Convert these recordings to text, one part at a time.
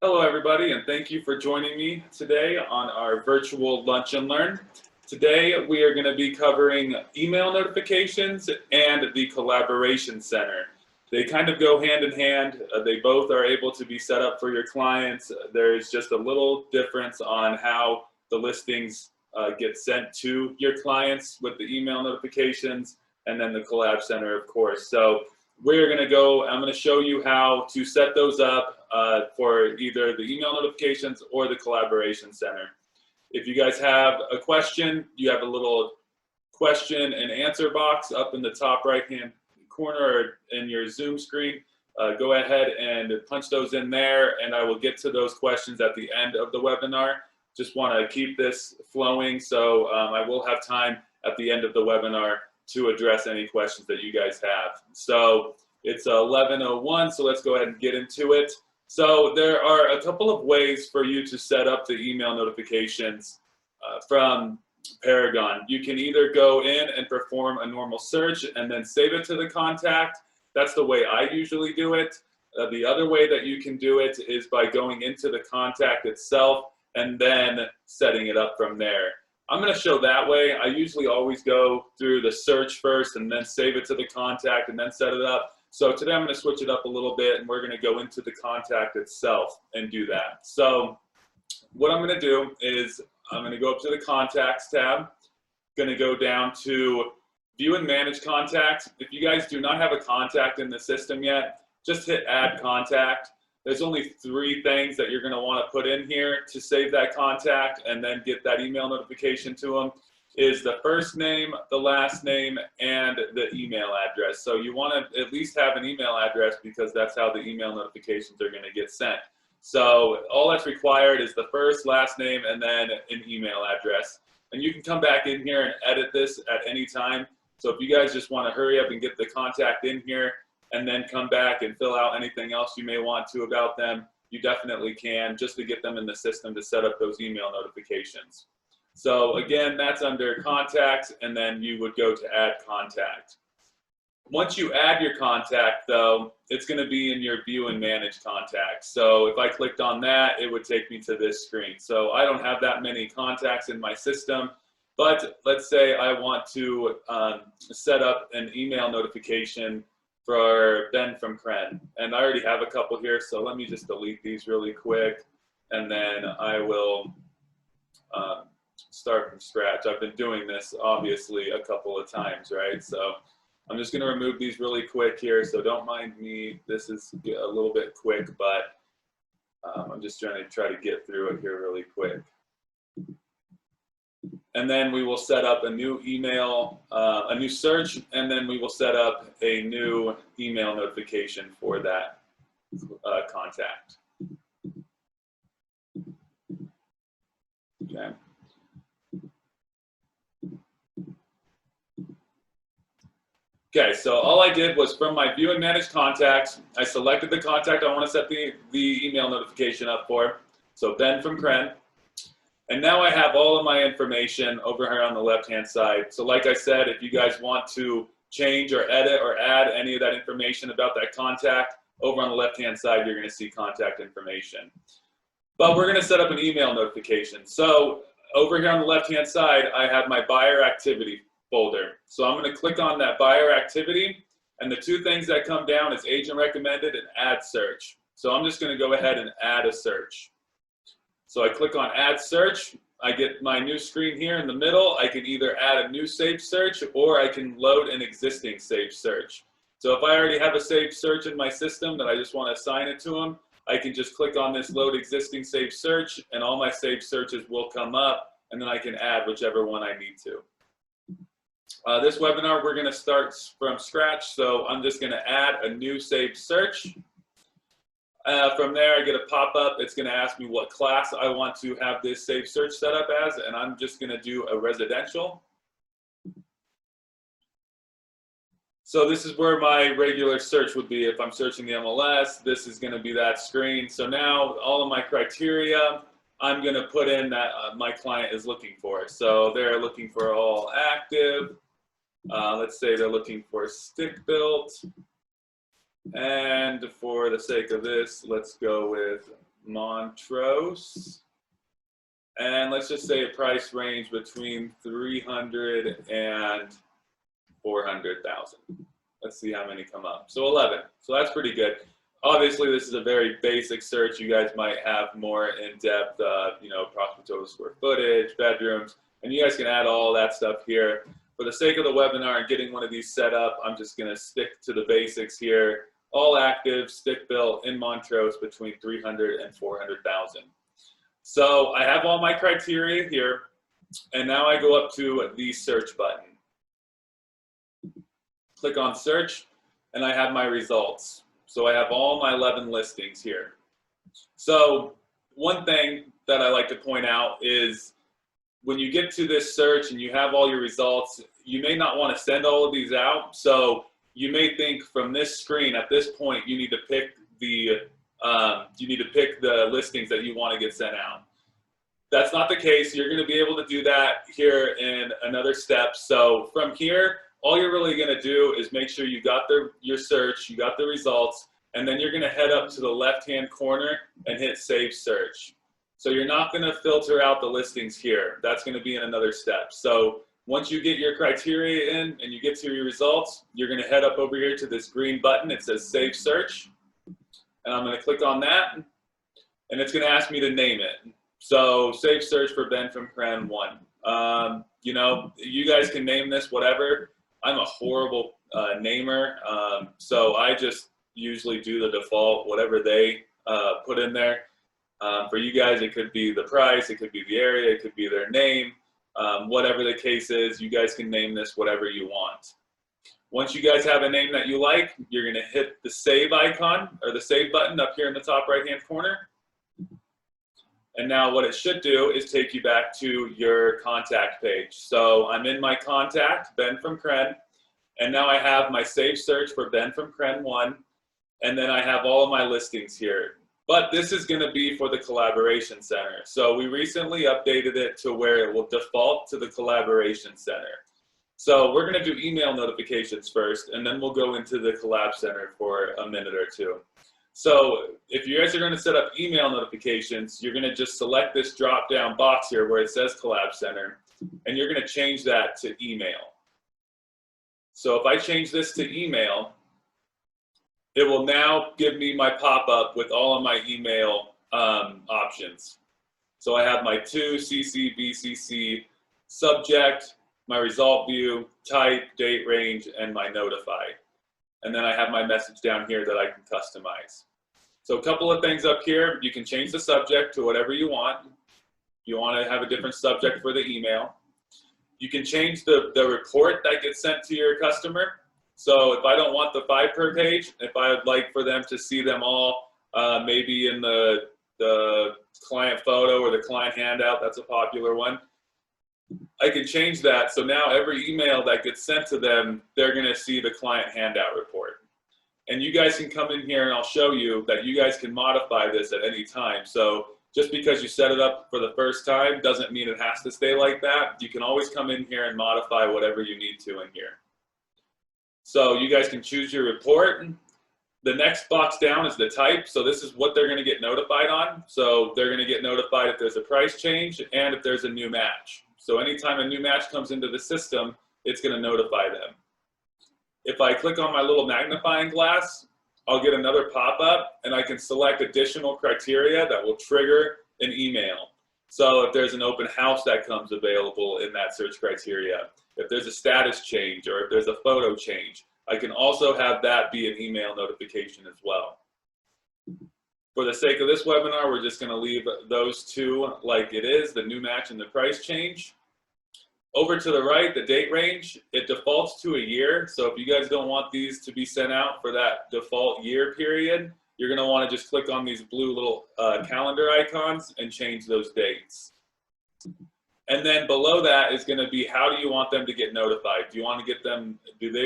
Hello, everybody, and thank you for joining me today on our virtual Lunch and Learn. Today, we are going to be covering email notifications and the Collaboration Center. They kind of go hand in hand. They both are able to be set up for your clients. There's just a little difference on how the listings get sent to your clients with the email notifications, and then the Collab Center, of course. So I'm going to show you how to set those up for either the email notifications or the Collaboration Center. If you guys have a question, you have a little question and answer box up in the top right-hand corner or in your Zoom screen. Go ahead and punch those in there, and I will get to those questions at the end of the webinar. Just want to keep this flowing, so I will have time at the end of the webinar to address any questions that you guys have. So it's 11:01, so let's go ahead and get into it. So there are a couple of ways for you to set up the email notifications from Paragon. You can either go in and perform a normal search and then save it to the contact. That's the way I usually do it. The other way that you can do it is by going into the contact itself and then setting it up from there. I'm going to show that way. I usually always go through the search first and then save it to the contact and then set it up. So today I'm going to switch it up a little bit, and we're going to go into the contact itself and do that. So what I'm going to do is I'm going to go up to the Contacts tab, going to go down to View and Manage Contacts. If you guys do not have a contact in the system yet, just hit Add Contact. There's only 3 things that you're going to want to put in here to save that contact and then get that email notification to them. Is the first name, the last name, and the email address. So you want to at least have an email address because that's how the email notifications are going to get sent. So all that's required is the first, last name, and then an email address. And you can come back in here and edit this at any time. So if you guys just want to hurry up and get the contact in here and then come back and fill out anything else you may want to about them, you definitely can, just to get them in the system to set up those email notifications. So again, that's under Contacts, and then you would go to Add Contact. Once you add your contact, though, it's going to be in your View and Manage Contacts. So if I clicked on that, it would take me to this screen. So I don't have that many contacts in my system, but let's say I want to set up an email notification for Ben from Kren. And I already have a couple here, so let me just delete these really quick, and then I will start from scratch. I've been doing this obviously a couple of times, right? So I'm just going to remove these really quick here, so don't mind me. This is a little bit quick, but I'm just trying to get through it here really quick. And then we will set up a new email, a new search, and then we will set up a new email notification for that contact. Okay. Okay, so all I did was from my View and Manage Contacts, I selected the contact I want to set the email notification up for, so Ben from Kren. And now I have all of my information over here on the left-hand side. So like I said, if you guys want to change or edit or add any of that information about that contact, over on the left-hand side, you're going to see contact information. But we're going to set up an email notification. So over here on the left-hand side, I have my buyer activity folder. So I'm going to click on that buyer activity, and the 2 things that come down is agent recommended and add search. So I'm just going to go ahead and add a search. So I click on add search. I get my new screen here in the middle. I can either add a new saved search, or I can load an existing saved search. So if I already have a saved search in my system that I just want to assign it to them, I can just click on this load existing saved search, and all my saved searches will come up, and then I can add whichever one I need to. This webinar, we're going to start from scratch, so I'm just going to add a new saved search. From there, I get a pop-up. It's going to ask me what class I want to have this saved search set up as, and I'm just going to do a residential. So this is where my regular search would be. If I'm searching the MLS, this is going to be that screen. So now all of my criteria, I'm going to put in that my client is looking for. So they're looking for all active. Let's say they're looking for stick built. And for the sake of this, let's go with Montrose. And let's just say a price range between 300 and 400,000. Let's see how many come up. So 11. So that's pretty good. Obviously, this is a very basic search. You guys might have more in-depth, approximate total square footage, bedrooms, and you guys can add all that stuff here. For the sake of the webinar and getting one of these set up, I'm just going to stick to the basics here. All active, stick-built in Montrose between 300 and 400,000. So I have all my criteria here, and now I go up to the search button. Click on search, and I have my results. So I have all my 11 listings here. So one thing that I like to point out is when you get to this search and you have all your results, you may not want to send all of these out. So you may think from this screen at this point, you need to pick the listings that you want to get sent out. That's not the case. You're going to be able to do that here in another step. So from here, all you're really going to do is make sure you got your search, you got the results, and then you're going to head up to the left-hand corner and hit Save Search. So you're not going to filter out the listings here. That's going to be in another step. So once you get your criteria in and you get to your results, you're going to head up over here to this green button. It says Save Search. And I'm going to click on that, and it's going to ask me to name it. So Save Search for Ben from Cran 1. You guys can name this whatever. I'm a horrible namer, so I just usually do the default, whatever they put in there. For you guys, it could be the price, it could be the area, it could be their name. Whatever the case is, you guys can name this whatever you want. Once you guys have a name that you like, you're going to hit the save icon or the save button up here in the top right-hand corner. And now what it should do is take you back to your contact page. So I'm in my contact, Ben from Cren, and now I have my Save Search for Ben from Cren 1, and then I have all of my listings here. But this is going to be for the Collaboration Center. So we recently updated it to where it will default to the Collaboration Center. So we're going to do email notifications first, and then we'll go into the Collab Center for a minute or two. So if you guys are going to set up email notifications, you're going to just select this drop-down box here where it says Collab Center, and you're going to change that to email. So if I change this to email, it will now give me my pop-up with all of my email options. So I have my to, CC, BCC, subject, my result view, type, date range, and my notify. And then I have my message down here that I can customize. So a couple of things up here, you can change the subject to whatever you want. You want to have a different subject for the email. You can change the report that gets sent to your customer. So if I don't want the 5 per page, if I would like for them to see them all, maybe in the client photo or the client handout, that's a popular one. I can change that, so now every email that gets sent to them, they're going to see the client handout report. And you guys can come in here and I'll show you that you guys can modify this at any time. So just because you set it up for the first time doesn't mean it has to stay like that. You can always come in here and modify whatever you need to in here. So you guys can choose your report. The next box down is the type. So this is what they're going to get notified on. So they're going to get notified if there's a price change and if there's a new match. So anytime a new match comes into the system, it's going to notify them. If I click on my little magnifying glass, I'll get another pop-up and I can select additional criteria that will trigger an email. So if there's an open house that comes available in that search criteria, if there's a status change or if there's a photo change, I can also have that be an email notification as well. For the sake of this webinar, we're just going to leave those two like it is, the new match and the price change. Over to the right, the date range, it defaults to a year. So if you guys don't want these to be sent out for that default year period, you're going to want to just click on these blue little calendar icons and change those dates. And then below that is going to be, how do you want them to get notified? Do they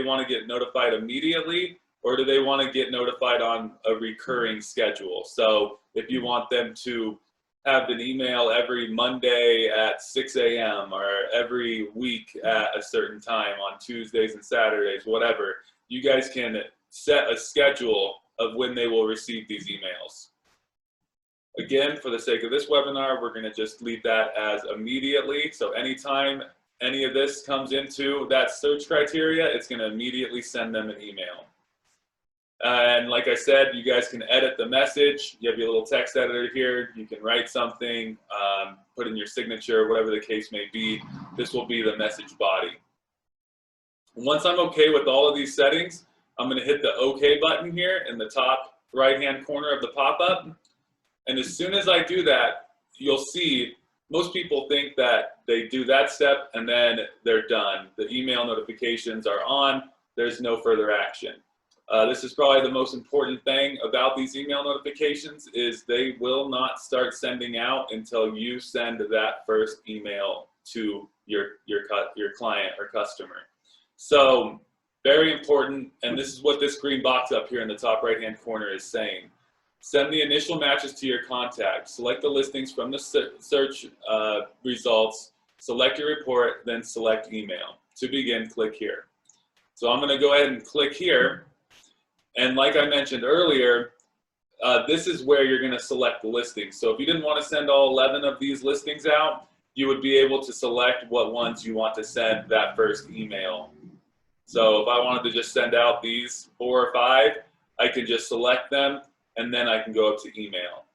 want to get notified immediately, or do they want to get notified on a recurring schedule? So if you want them to have an email every Monday at 6 a.m. or every week at a certain time on Tuesdays and Saturdays, whatever, you guys can set a schedule of when they will receive these emails. Again, for the sake of this webinar, we're going to just leave that as immediately. So anytime any of this comes into that search criteria, it's going to immediately send them an email. And like I said, you guys can edit the message. You have your little text editor here. You can write something, put in your signature, whatever the case may be. This will be the message body. Once I'm okay with all of these settings, I'm going to hit the OK button here in the top right-hand corner of the pop-up. And as soon as I do that, you'll see most people think that they do that step and then they're done. The email notifications are on. There's no further action. This is probably the most important thing about these email notifications is they will not start sending out until you send that first email to your client or customer. So very important, and this is what this green box up here in the top right-hand corner is saying. Send the initial matches to your contact. Select the listings from the search results. Select your report, then select email. To begin, click here. So I'm going to go ahead and click here. And like I mentioned earlier, this is where you're going to select the listings. So if you didn't want to send all 11 of these listings out, you would be able to select what ones you want to send that first email. So if I wanted to just send out these 4 or 5, I could just select them, and then I can go up to email.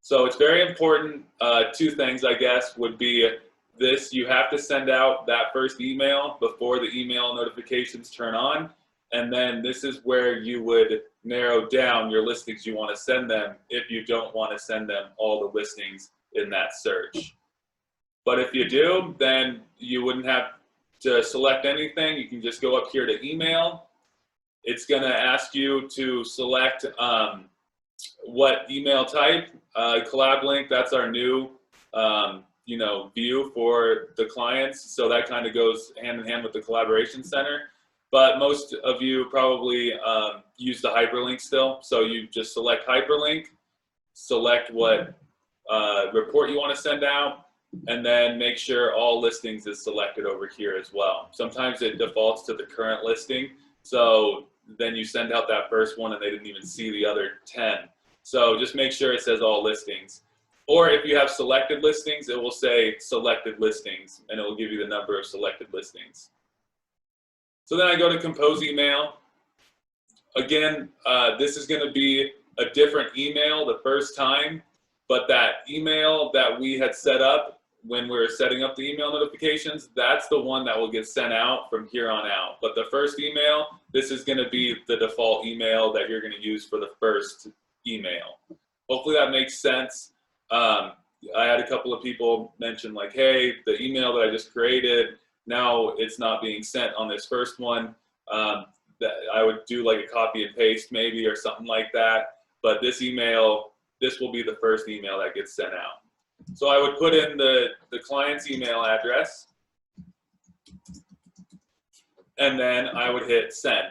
So it's very important. 2 things, I guess, would be this. You have to send out that first email before the email notifications turn on. And then this is where you would narrow down your listings you want to send them if you don't want to send them all the listings in that search. But if you do, then you wouldn't have to select anything. You can just go up here to email. It's going to ask you to select what email type. Collab link, that's our new view for the clients. So that kind of goes hand in hand with the Collaboration Center. But most of you probably use the hyperlink still. So you just select hyperlink, select what report you want to send out, and then make sure all listings is selected over here as well. Sometimes it defaults to the current listing. So then you send out that first one and they didn't even see the other 10. So just make sure it says all listings. Or if you have selected listings, it will say selected listings, and it will give you the number of selected listings. So then I go to compose email. Again, this is going to be a different email the first time, but that email that we had set up when we were setting up the email notifications, that's the one that will get sent out from here on out. But the first email, this is going to be the default email that you're going to use for the first email. Hopefully that makes sense. I had a couple of people mention like, hey, the email that I just created, now it's not being sent on this first one. That I would do like a copy and paste maybe or something like that. But this email, this will be the first email that gets sent out. So I would put in the client's email address, and then I would hit send.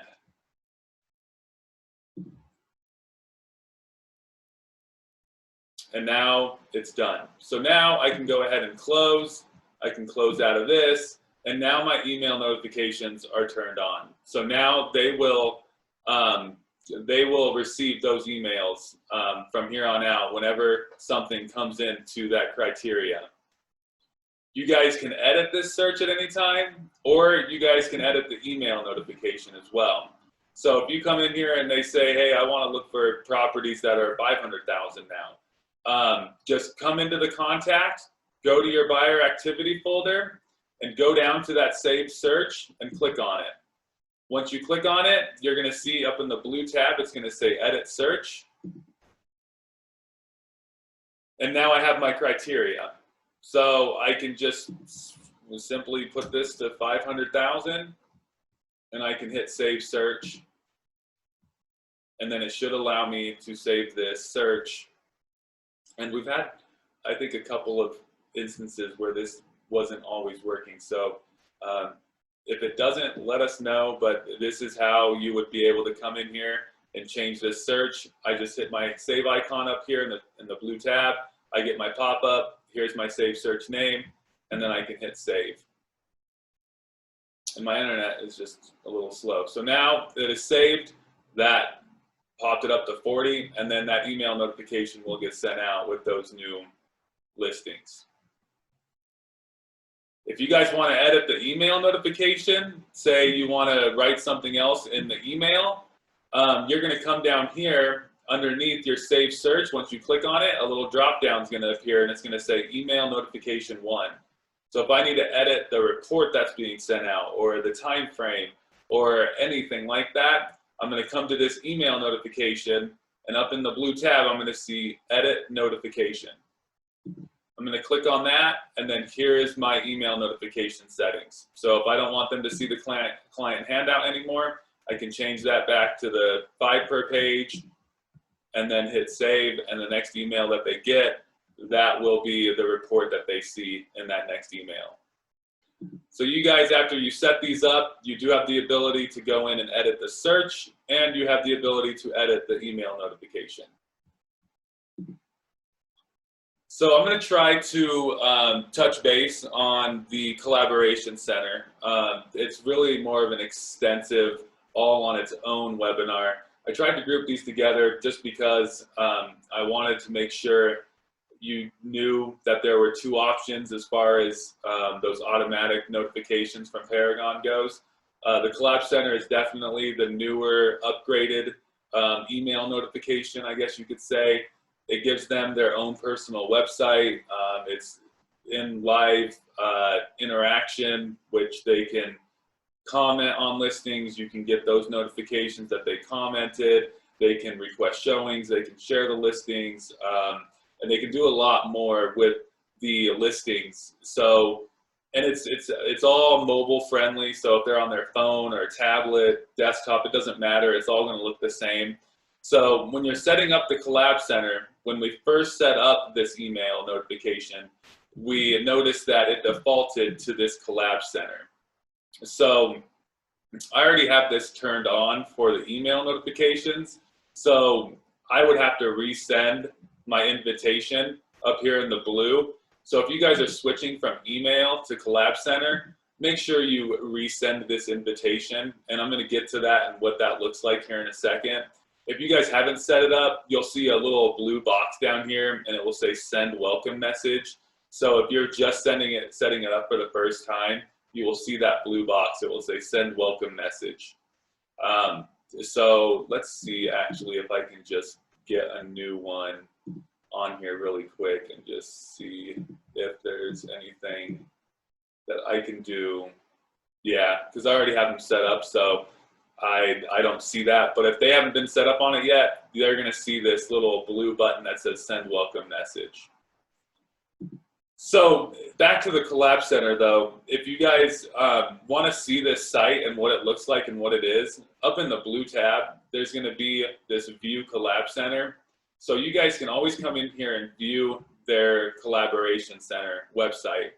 And now it's done. So now I can go ahead and close. I can close out of this. And now my email notifications are turned on. So now they will receive those emails from here on out whenever something comes into that criteria. You guys can edit this search at any time, or you guys can edit the email notification as well. So if you come in here and they say, hey, I want to look for properties that are 500,000 now, just come into the contact, go to your buyer activity folder, and go down to that saved search and click on it. Once you click on it, you're going to see up in the blue tab, it's going to say edit search. And now I have my criteria. So I can just simply put this to 500,000 and I can hit save search. And then it should allow me to save this search. And we've had, I think, a couple of instances where this wasn't always working. So if it doesn't, let us know, but this is how you would be able to come in here and change this search. I just hit my save icon up here in the blue tab. I get my pop-up, here's my save search name, and then I can hit save. And my internet is just a little slow. So now it is saved. That popped it up to 40, and then that email notification will get sent out with those new listings. If you guys want to edit the email notification, say you want to write something else in the email, you're going to come down here underneath your Save Search. Once you click on it, a little drop down is going to appear, and it's going to say Email Notification 1. So if I need to edit the report that's being sent out, or the time frame, or anything like that, I'm going to come to this email notification, and up in the blue tab, I'm going to see Edit Notification. I'm going to click on that, and then here is my email notification settings. So if I don't want them to see the client handout anymore, I can change that back to the 5 per page, and then hit save, and the next email that they get, that will be the report that they see in that next email. So you guys, after you set these up, you do have the ability to go in and edit the search, and you have the ability to edit the email notification. So I'm going to try to touch base on the Collaboration Center. It's really more of an extensive, all on its own webinar. I tried to group these together just because I wanted to make sure you knew that there were 2 options as far as those automatic notifications from Paragon goes. The Collab Center is definitely the newer, upgraded email notification, I guess you could say. It gives them their own personal website. It's in live interaction, which they can comment on listings. You can get those notifications that they commented. They can request showings. They can share the listings. And they can do a lot more with the listings. So, and it's all mobile friendly. So if they're on their phone or tablet, desktop, it doesn't matter. It's all going to look the same. So when you're setting up the Collab Center, when we first set up this email notification, we noticed that it defaulted to this Collab Center. So I already have this turned on for the email notifications. So I would have to resend my invitation up here in the blue. So if you guys are switching from email to Collab Center, make sure you resend this invitation. And I'm going to get to that and what that looks like here in a second. If you guys haven't set it up, you'll see a little blue box down here, and it will say send welcome message. So if you're just setting it up for the first time, you will see that blue box. It will say send welcome message. So let's see actually if I can just get a new one on here really quick and just see if there's anything that I can do. Yeah, because I already have them set up, so I don't see that. But if they haven't been set up on it yet, they're going to see this little blue button that says send welcome message. So back to the Collab Center though, if you guys want to see this site and what it looks like and what it is, up in the blue tab, there's going to be this View Collab Center. So you guys can always come in here and view their Collaboration Center website.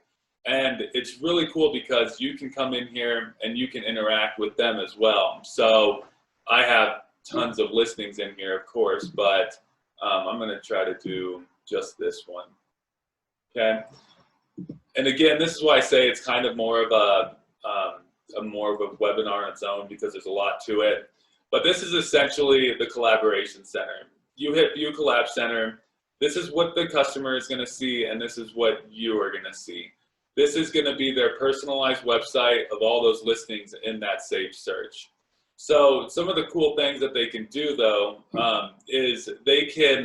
And it's really cool because you can come in here and you can interact with them as well. So I have tons of listings in here, of course, but I'm going to try to do just this one. Okay. And again, this is why I say it's kind of more of a webinar on its own because there's a lot to it. But this is essentially the Collaboration Center. You hit View Collab Center. This is what the customer is going to see, and this is what you are going to see. This is going to be their personalized website of all those listings in that saved search. So some of the cool things that they can do, though, is they can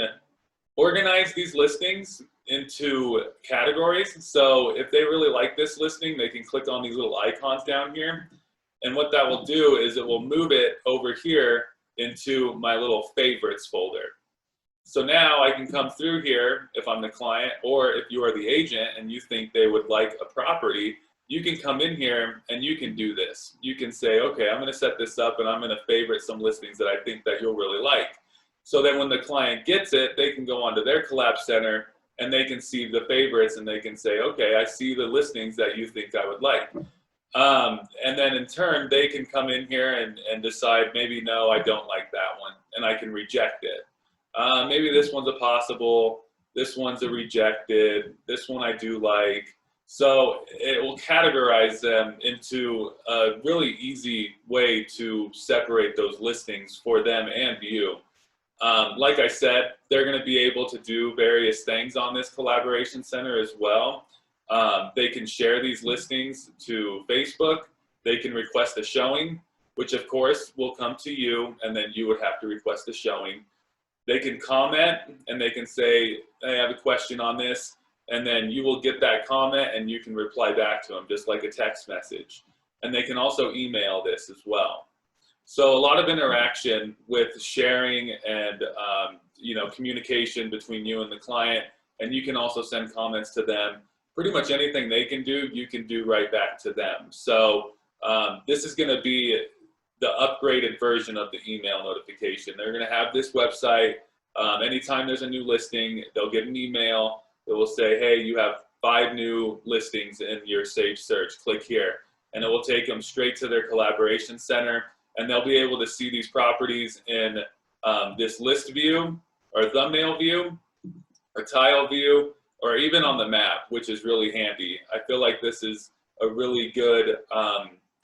organize these listings into categories. So if they really like this listing, they can click on these little icons down here. And what that will do is it will move it over here into my little favorites folder. So now I can come through here if I'm the client, or if you are the agent and you think they would like a property, you can come in here and you can do this. You can say, okay, I'm going to set this up and I'm going to favorite some listings that I think that you'll really like. So then when the client gets it, they can go onto their Collab Center and they can see the favorites and they can say, okay, I see the listings that you think I would like. And then in turn, they can come in here and decide, maybe, no, I don't like that one, and I can reject it. Maybe this one's a possible, this one's a rejected, this one I do like. So it will categorize them into a really easy way to separate those listings for them and you. Like I said, they're going to be able to do various things on this collaboration center as well. They can share these listings to Facebook. They can request a showing, which of course will come to you, and then you would have to request a showing. They can comment and they can say, hey, I have a question on this, and then you will get that comment and you can reply back to them just like a text message. And they can also email this as well. So a lot of interaction with sharing and communication between you and the client, and you can also send comments to them. Pretty much anything they can do, you can do right back to them. So this is going to be the upgraded version of the email notification. They're going to have this website. Anytime there's a new listing, they'll get an email that will say, hey, you have 5 new listings in your Sage search. Click here. And it will take them straight to their collaboration center. And they'll be able to see these properties in this list view or thumbnail view or tile view, or even on the map, which is really handy. I feel like this is a really good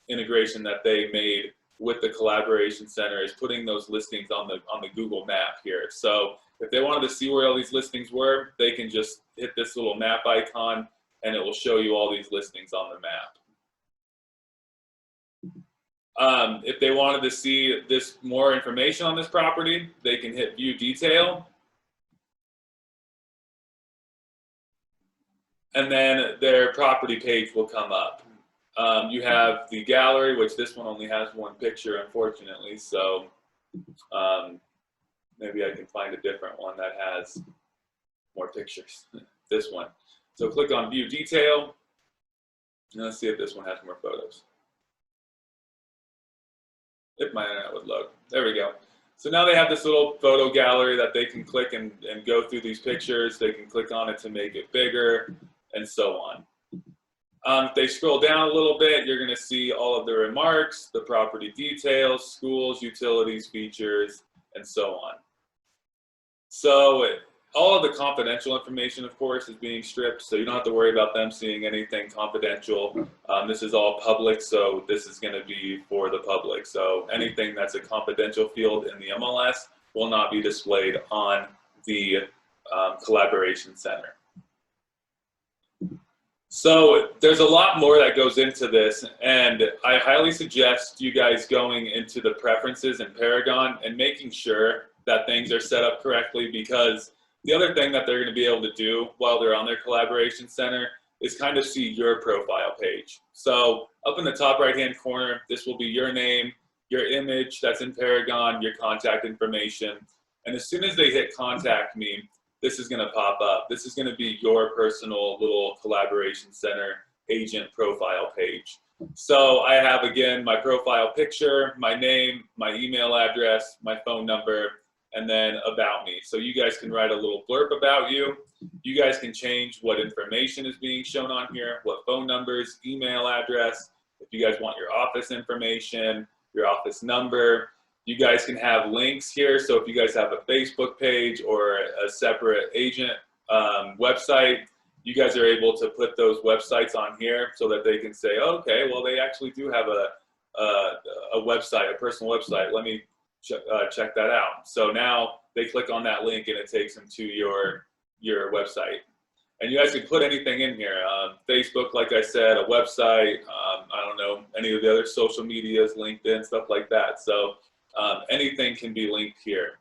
integration that they made with the collaboration center, is putting those listings on the Google map here. So if they wanted to see where all these listings were, they can just hit this little map icon and it will show you all these listings on the map. If they wanted to see this more information on this property, they can hit view detail. And then their property page will come up. You have the gallery, which this one only has 1 picture, unfortunately. So maybe I can find a different one that has more pictures. This one. So click on view detail. And let's see if this one has more photos. If my internet would load. There we go. So now they have this little photo gallery that they can click and go through these pictures. They can click on it to make it bigger, and so on. If they scroll down a little bit, you're going to see all of the remarks, the property details, schools, utilities, features, and so on. So all of the confidential information, of course, is being stripped, so you don't have to worry about them seeing anything confidential. This is all public, so this is going to be for the public. So anything that's a confidential field in the MLS will not be displayed on the collaboration center. So there's a lot more that goes into this, and I highly suggest you guys going into the preferences in Paragon and making sure that things are set up correctly, because the other thing that they're going to be able to do while they're on their collaboration center is kind of see your profile page. So up in the top right hand corner, this will be your name, your image that's in Paragon, your contact information. And as soon as they hit contact me, this is going to pop up. This is going to be your personal little collaboration center agent profile page. So I have, again, my profile picture, my name, my email address, my phone number, and then about me. So you guys can write a little blurb about you. You guys can change what information is being shown on here, what phone numbers, email address, if you guys want your office information, your office number. You guys can have links here. So if you guys have a Facebook page or a separate agent website, you guys are able to put those websites on here so that they can say, oh, okay, well, they actually do have a website, a personal website. Let me check that out. So now they click on that link and it takes them to your website. And you guys can put anything in here. Facebook, like I said, a website, I don't know, any of the other social medias, LinkedIn, stuff like that. So anything can be linked here.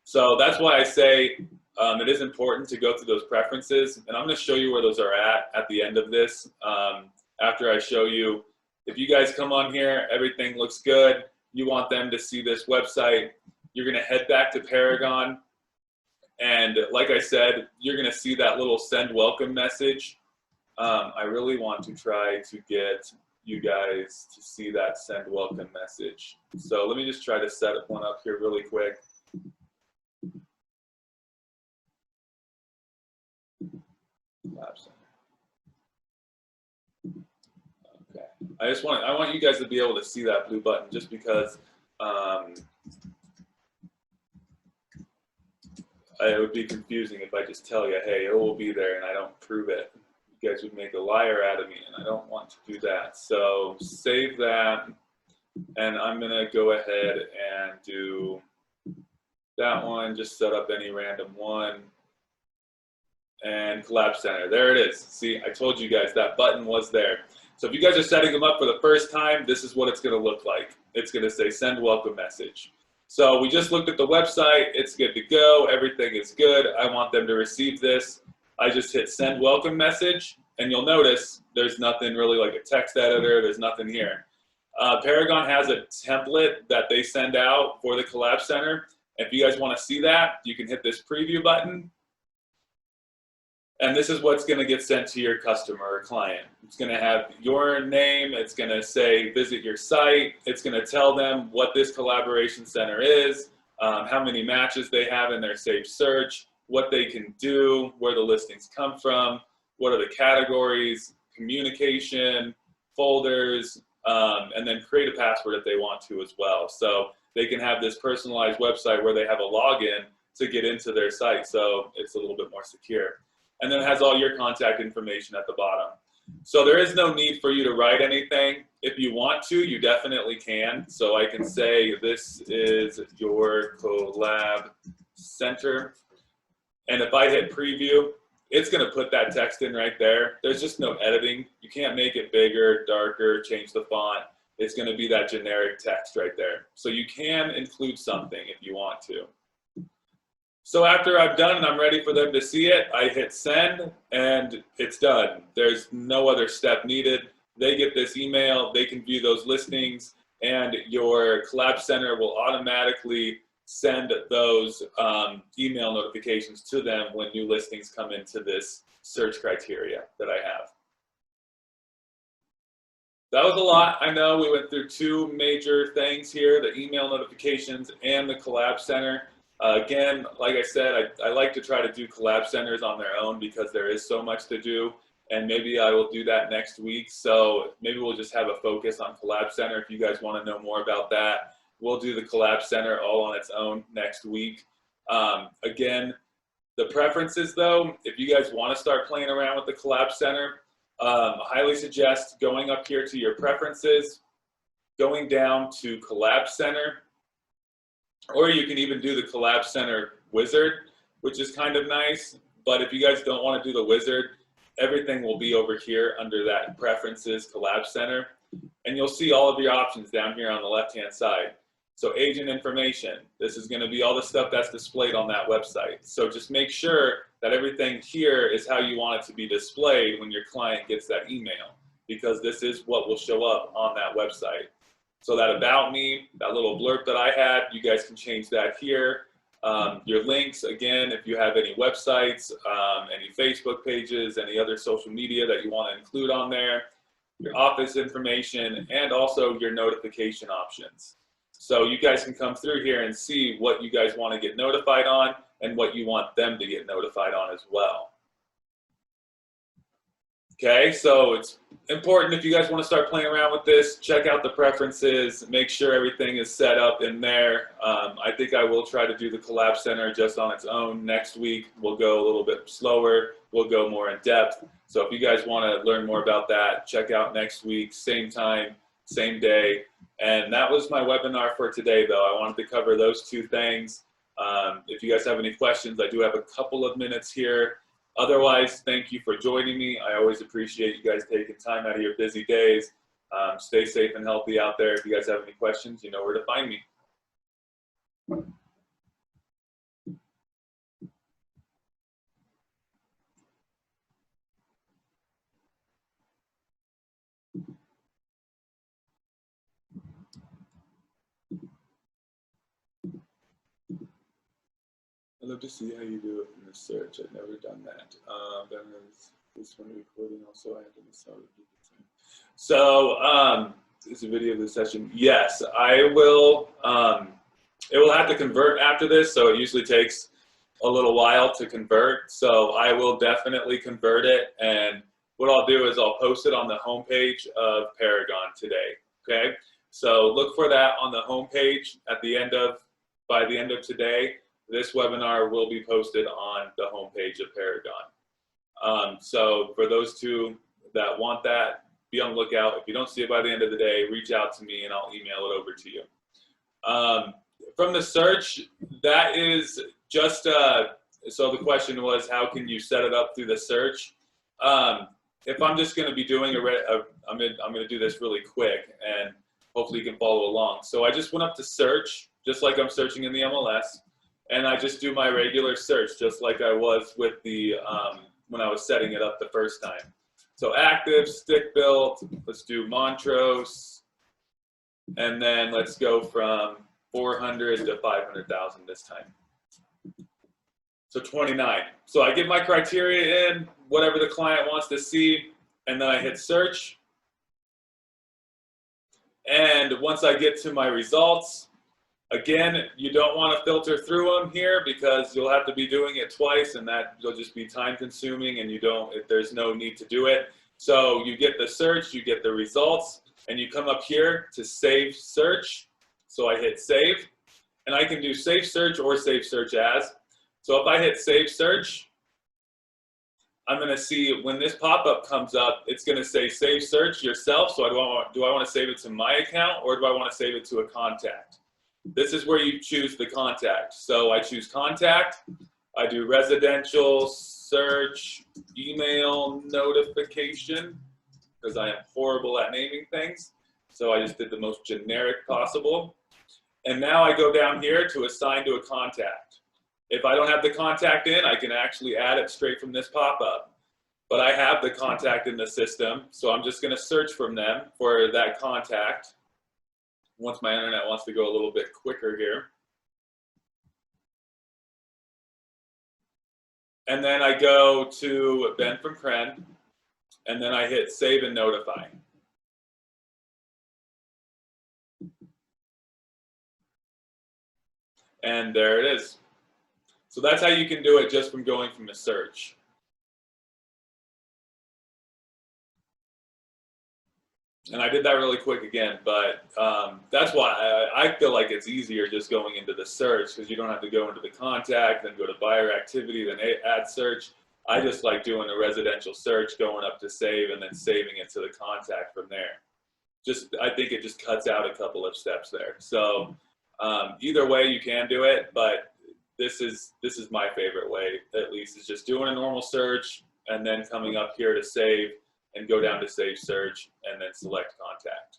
So that's why I say it is important to go through those preferences. And I'm going to show you where those are at the end of this. After I show you, if you guys come on here, everything looks good, you want them to see this website, you're going to head back to Paragon. And like I said, you're going to see that little send welcome message. I really want to try to get you guys to see that send welcome message. So let me just try to set one up here really quick. Collab Center. Okay. I want you guys to be able to see that blue button, just because it would be confusing if I just tell you, hey, it will be there, and I don't prove it. You guys would make a liar out of me, and I don't want to do that. So save that, and I'm going to go ahead and do that one, just set up any random one. And Collab Center, there it is. See, I told you guys that button was there. So if you guys are setting them up for the first time, this is what it's gonna look like. It's gonna say send welcome message. So we just looked at the website, it's good to go, everything is good. I want them to receive this. I just hit send welcome message, and you'll notice there's nothing really like a text editor, there's nothing here. Paragon has a template that they send out for the Collab Center. If you guys wanna see that, you can hit this preview button. And this is what's going to get sent to your customer or client. It's going to have your name. It's going to say, visit your site. It's going to tell them what this collaboration center is, how many matches they have in their saved search, what they can do, where the listings come from, what are the categories, communication, folders, and then create a password if they want to as well. So they can have this personalized website where they have a login to get into their site. So it's a little bit more secure. And then it has all your contact information at the bottom. So there is no need for you to write anything. If you want to, you definitely can. So I can say, this is your Collab Center. And if I hit preview, it's gonna put that text in right there. There's just no editing. You can't make it bigger, darker, change the font. It's gonna be that generic text right there. So you can include something if you want to. So after I've done and I'm ready for them to see it, I hit send and it's done. There's no other step needed. They get this email, they can view those listings, and your Collab Center will automatically send those email notifications to them when new listings come into this search criteria that I have. That was a lot. I know we went through two major things here, the email notifications and the Collab Center. Again, like I said, I like to try to do Collab Centers on their own because there is so much to do, and maybe I will do that next week. So maybe we'll just have a focus on Collab Center. If you guys want to know more about that, we'll do the Collab Center all on its own next week. Again, the preferences though, if you guys want to start playing around with the Collab Center, I highly suggest going up here to your preferences, going down to Collab Center, or you can even do the Collab Center wizard, which is kind of nice. But if you guys don't want to do the wizard, everything will be over here under that preferences Collab Center. And you'll see all of your options down here on the left-hand side. So agent information, this is going to be all the stuff that's displayed on that website. So just make sure that everything here is how you want it to be displayed when your client gets that email, because this is what will show up on that website. So that about me, that little blurb that I had, you guys can change that here. Your links, again, if you have any websites, any Facebook pages, any other social media that you want to include on there, your office information, and also your notification options. So you guys can come through here and see what you guys want to get notified on and what you want them to get notified on as well. Okay, so it's important if you guys want to start playing around with this, check out the preferences, make sure everything is set up in there. I think I will try to do the Collab Center just on its own next week. We'll go a little bit slower, we'll go more in depth. So if you guys want to learn more about that, check out next week, same time, same day. And that was my webinar for today though. I wanted to cover those two things. If you guys have any questions, I do have a couple of minutes here. Otherwise, thank you for joining me. I always appreciate you guys taking time out of your busy days. Stay safe and healthy out there. If you guys have any questions, you know where to find me. I'd love to see how you do it in the search. I've never done that. Then there's this one recording also. I have to decide to do the same. So is a video of the session? Yes, I will. It will have to convert after this, so it usually takes a little while to convert. So I will definitely convert it, and what I'll do is I'll post it on the homepage of Paragon today. Okay, so look for that on the homepage at the end of by the end of today. This webinar will be posted on the homepage of Paragon. So for those two that want that, be on the lookout. If you don't see it by the end of the day, reach out to me and I'll email it over to you. from the search, that is just, so the question was, how can you set it up through the search? If I'm just going to be doing I'm going to do this really quick, and hopefully you can follow along. So I just went up to search, just like I'm searching in the MLS, and I just do my regular search, just like I was with the, when I was setting it up the first time. So active, stick built, let's do Montrose, and then let's go from 400 to 500,000 this time. So 29. So I give my criteria in, whatever the client wants to see, and then I hit search. And once I get to my results, again, you don't want to filter through them here because you'll have to be doing it twice, and that will just be time consuming, and there's no need to do it. So you get the search, you get the results, and you come up here to save search. So I hit save, and I can do save search or save search as. So if I hit save search, I'm going to see when this pop-up comes up, it's going to say save search yourself. So do I want to save it to my account, or do I want to save it to a contact? This is where you choose the contact. So I choose contact. I do residential search email notification because I am horrible at naming things. So I just did the most generic possible. And now I go down here to assign to a contact. If I don't have the contact in, I can actually add it straight from this pop-up. But I have the contact in the system, so I'm just going to search from them for that contact. Once my internet wants to go a little bit quicker here. And then I go to Ben from Kren, and then I hit save and notify. And there it is. So that's how you can do it just from going from a search. And I did that really quick again, but that's why I feel like it's easier just going into the search because you don't have to go into the contact, then go to buyer activity, then add search. I just like doing a residential search, going up to save, and then saving it to the contact from there. I think it just cuts out a couple of steps there. So either way you can do it, but this is my favorite way, at least, is just doing a normal search and then coming up here to save and go down to save search and then select contact.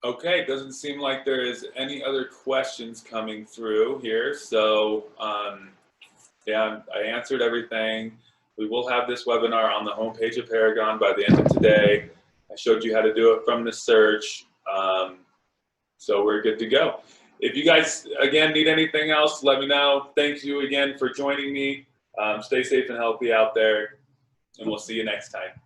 Okay, doesn't seem like there is any other questions coming through here. So yeah, I answered everything. We will have this webinar on the homepage of Paragon by the end of today. I showed you how to do it from the search. So we're good to go. If you guys, again, need anything else, let me know. Thank you again for joining me. Stay safe and healthy out there, and we'll see you next time.